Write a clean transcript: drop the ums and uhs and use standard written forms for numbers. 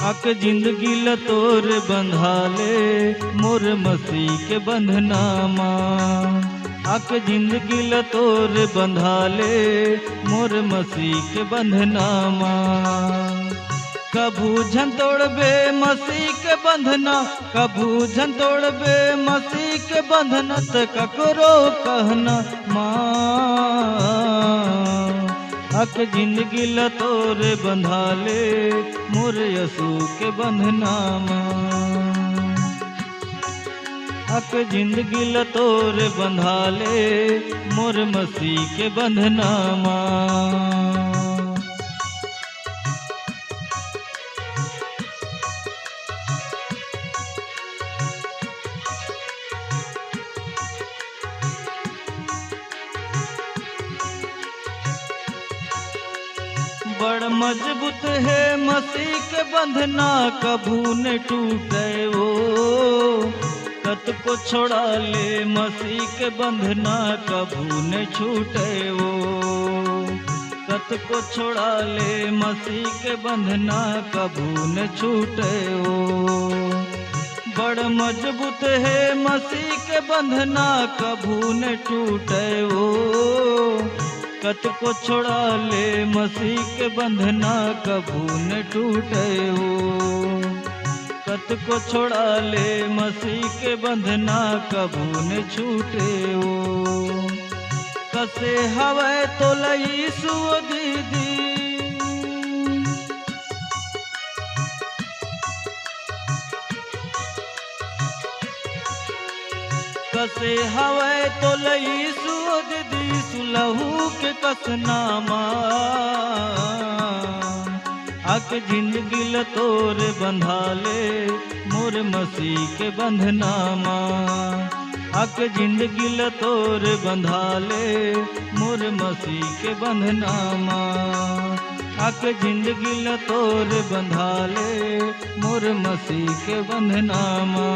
अक जिंदगी लतोर बंधाले मोर मसीह के बंधनामा। अक जिंदगी लतोर बंधाले मोर मसीह के बंधनामा। कभू झन तोड़बे मसीह के बंधना, कभू झन तोड़बे मसीह के बंधना, त ककरो कहना माँ। अक जिंदगी लतोर बंधाले मोर यसू के बंधनामा। अक जिंदगी लतोर बंधाले मोर मसीह के बंधनामा। बड़ मजबूत है मसीह के बंधना, कभू न टूटे वो। कत को छोड़ा ले मसीह के बंधना, कभू न छूटे वो। कत को छोड़ा ले मसीह के बंधना, कभू न छूटे वो। बड़ मजबूत है मसीह के बंधना, कभू न टूटे वो। कत को छोड़ा ले मसीह के बंधना, कभू न टूटे हो। कत को छोड़ा ले मसीह के बंधना, कभू न छूटे हो। कसे हवे तो लई सु दीदी, कसे हवे तो लई सु दीदी, सुलहू के कसनामा। अक जिंदगी लतोर बंधाले मोर मसीह के बंधनामा। अक जिंदगी लतोर बंधाले मोर मसीह के बंधनामा। अक जिंदगी लतोर बंधाले मोर मसीह के बंधनामा।